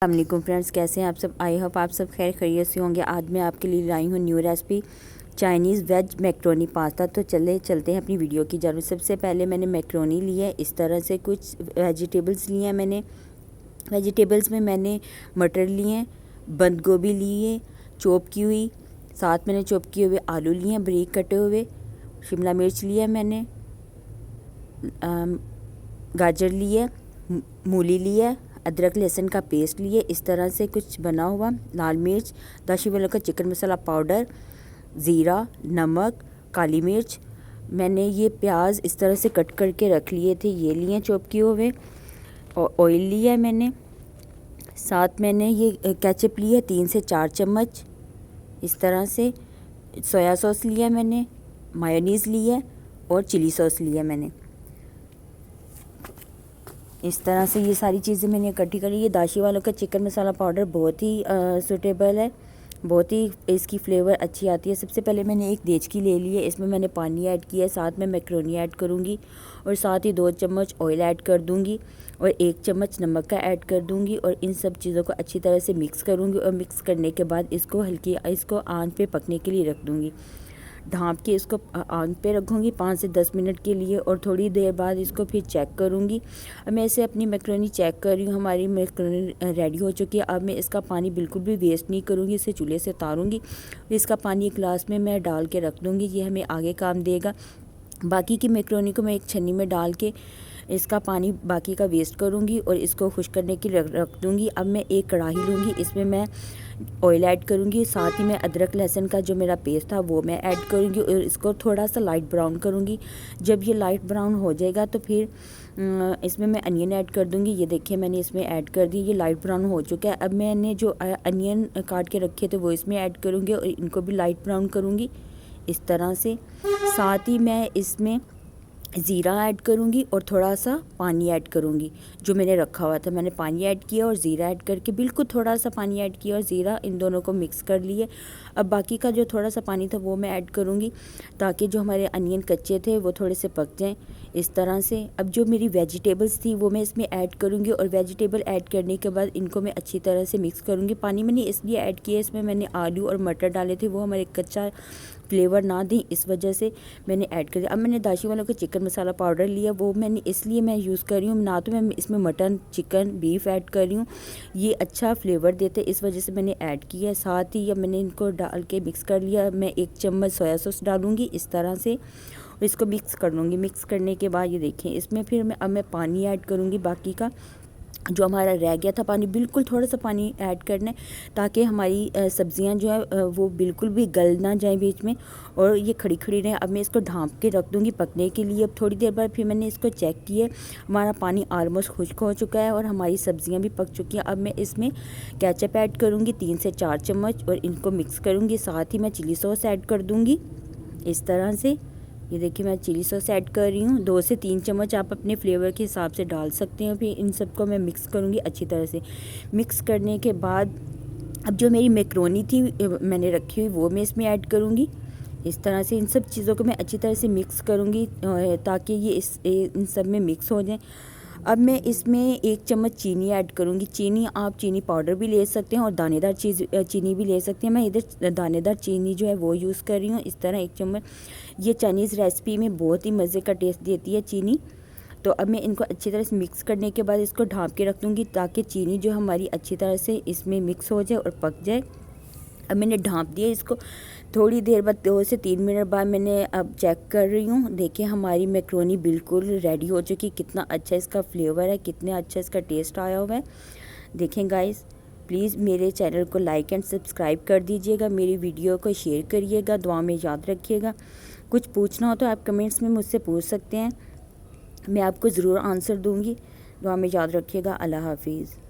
अस्सलाम फ्रेंड्स, कैसे हैं आप सब। आई होप आप सब खैर खैरियत से होंगे। आज मैं आपके लिए लाई हूँ new recipe Chinese veg macaroni pasta. तो चलते हैं अपनी वीडियो की जानब। सबसे पहले मैंने मैक्रोनी ली है। इस तरह से कुछ वेजिटेबल्स लिए हैं मैंने। वेजिटेबल्स में मैंने मटर लिए हैं, बंद गोभी लिए, चॉप की हुई, साथ मैंने चॉप किए हुए आलू लिए हैं बारीक कटे हुए, शिमला मिर्च लिया मैंने, गाजर लिए, मूली लिया, अदरक लहसुन का पेस्ट लिए। इस तरह से कुछ बना हुआ, लाल मिर्च, दाशी वालों का चिकन मसाला पाउडर, ज़ीरा, नमक, काली मिर्च। मैंने ये प्याज इस तरह से कट करके रख लिए थे, ये लिए चॉप किए हुए। और ऑयल लिया है मैंने। साथ मैंने ये केचप लिया 3 से 4 चम्मच। इस तरह से सोया सॉस लिया मैंने, मायोनीज़ लिया और चिली सॉस लिया मैंने। इस तरह से ये सारी चीज़ें मैंने इकट्ठी करी। ये दाशी वालों का चिकन मसाला पाउडर बहुत ही सूटेबल है, बहुत ही इसकी फ्लेवर अच्छी आती है। सबसे पहले मैंने एक देचकी ले ली है, इसमें मैंने पानी ऐड किया है, साथ में मैक्रोनी ऐड करूँगी और साथ ही 2 चम्मच ऑयल ऐड कर दूँगी और 1 चम्मच नमक का ऐड कर दूँगी और इन सब चीज़ों को अच्छी तरह से मिक्स करूँगी। और मिक्स करने के बाद इसको आंच पे पकने के लिए रख दूँगी। ढाँप के इसको आग पे रखूँगी 5 से 10 मिनट के लिए और थोड़ी देर बाद इसको फिर चेक करूँगी। अब मैं इसे अपनी मैक्रोनी चेक कर रही हूँ। हमारी मैक्रोनी रेडी हो चुकी है। अब मैं इसका पानी बिल्कुल भी वेस्ट नहीं करूँगी, इसे चूल्हे से उतारूँगी। इसका पानी एक गिलास में मैं डाल के रख दूँगी, ये हमें आगे काम देगा। बाकी की मैक्रोनी को मैं एक छन्नी में डाल के इसका पानी बाकी का वेस्ट करूँगी और इसको खुश्क करने के लिए रख दूँगी। अब मैं एक कढ़ाई लूँगी, इसमें मैं ऑयल ऐड करूँगी, साथ ही मैं अदरक लहसुन का जो मेरा पेस्ट था वो मैं ऐड करूँगी और इसको थोड़ा सा लाइट ब्राउन करूँगी। जब ये लाइट ब्राउन हो जाएगा तो फिर इसमें मैं अनियन ऐड कर दूँगी। ये देखिए मैंने इसमें ऐड कर दी, ये लाइट ब्राउन हो चुका है। अब मैंने जो अनियन काट के रखे थे वो इसमें ऐड करूँगी और इनको भी लाइट ब्राउन करूँगी इस तरह से। साथ ही मैं इसमें ज़ीरा ऐड करूँगी और थोड़ा सा पानी ऐड करूँगी जो मैंने रखा हुआ था। मैंने पानी ऐड किया और ज़ीरा ऐड करके बिल्कुल थोड़ा सा पानी ऐड किया और ज़ीरा, इन दोनों को मिक्स कर लिए। अब बाकी का जो थोड़ा सा पानी था वो मैं ऐड करूँगी ताकि जो हमारे अनियन कच्चे थे वो थोड़े से पक जाएं इस तरह से। अब जो मेरी वेजिटेबल्स थी वो मैं इसमें ऐड करूँगी और वेजिटेबल ऐड करने के बाद इनको मैं अच्छी तरह से मिक्स करूँगी। पानी मैंने इसलिए ऐड किया, इसमें मैंने आलू और मटर डाले थे, वो हमारे कच्चा फ्लेवर ना दें इस वजह से मैंने ऐड कर दिया। अब मैंने दाशी वालों का चिकन मसाला पाउडर लिया, वो मैंने इसलिए मैं यूज़ कर रही हूँ, ना तो मैं इसमें मटन, चिकन, बीफ ऐड कर रही हूँ, ये अच्छा फ्लेवर देते इस वजह से मैंने ऐड किया। साथ ही अब मैंने इनको डाल के मिक्स कर लिया। मैं 1 चम्मच सोया सॉस डालूँगी इस तरह से, इसको मिक्स कर लूँगी। मिक्स करने के बाद ये देखें इसमें फिर मैं पानी ऐड करूँगी। बाकी का जो हमारा रह गया था पानी, बिल्कुल थोड़ा सा पानी ऐड करना है ताकि हमारी सब्ज़ियां जो है वो बिल्कुल भी गल ना जाए बीच में और ये खड़ी खड़ी रहें। अब मैं इसको ढाँप के रख दूँगी पकने के लिए। अब थोड़ी देर बाद फिर मैंने इसको चेक किया, हमारा पानी ऑलमोस्ट खुश्क हो चुका है और हमारी सब्ज़ियां भी पक चुकी हैं। अब मैं इसमें केचप ऐड करूँगी 3 से 4 चम्मच और इनको मिक्स करूँगी। साथ ही मैं चिली सॉस ऐड कर दूँगी इस तरह से। ये देखिए मैं चिली सॉस ऐड कर रही हूँ, 2 से 3 चम्मच आप अपने फ्लेवर के हिसाब से डाल सकते हैं। फिर इन सबको मैं मिक्स करूँगी अच्छी तरह से। मिक्स करने के बाद अब जो मेरी मैक्रोनी थी मैंने रखी हुई वो मैं इसमें ऐड करूँगी इस तरह से। इन सब चीज़ों को मैं अच्छी तरह से मिक्स करूँगी ताकि ये इन सब में मिक्स हो जाए। अब मैं इसमें 1 चम्मच चीनी ऐड करूँगी। चीनी आप चीनी पाउडर भी ले सकते हैं और दानेदार चीनी भी ले सकते हैं। मैं इधर दानेदार चीनी जो है वो यूज़ कर रही हूँ इस तरह 1 चम्मच। ये चाइनीज़ रेसिपी में बहुत ही मज़े का टेस्ट देती है चीनी। तो अब मैं इनको अच्छी तरह से मिक्स करने के बाद इसको ढाँप के रख दूँगी ताकि चीनी जो हमारी अच्छी तरह से इसमें मिक्स हो जाए और पक जाए। अब मैंने ढाँप दिया इसको, थोड़ी देर बाद 2 से 3 मिनट बाद मैंने अब चेक कर रही हूँ। देखिए हमारी मैक्रोनी बिल्कुल रेडी हो चुकी, कितना अच्छा इसका फ्लेवर है, कितना अच्छा इसका टेस्ट आया हुआ है। देखें गाइस, प्लीज़ मेरे चैनल को लाइक एंड सब्सक्राइब कर दीजिएगा, मेरी वीडियो को शेयर करिएगा, दुआ में याद रखिएगा। कुछ पूछना हो तो आप कमेंट्स में मुझसे पूछ सकते हैं, मैं आपको ज़रूर आंसर दूँगी। दुआ में याद रखिएगा। अल्लाह हाफिज़।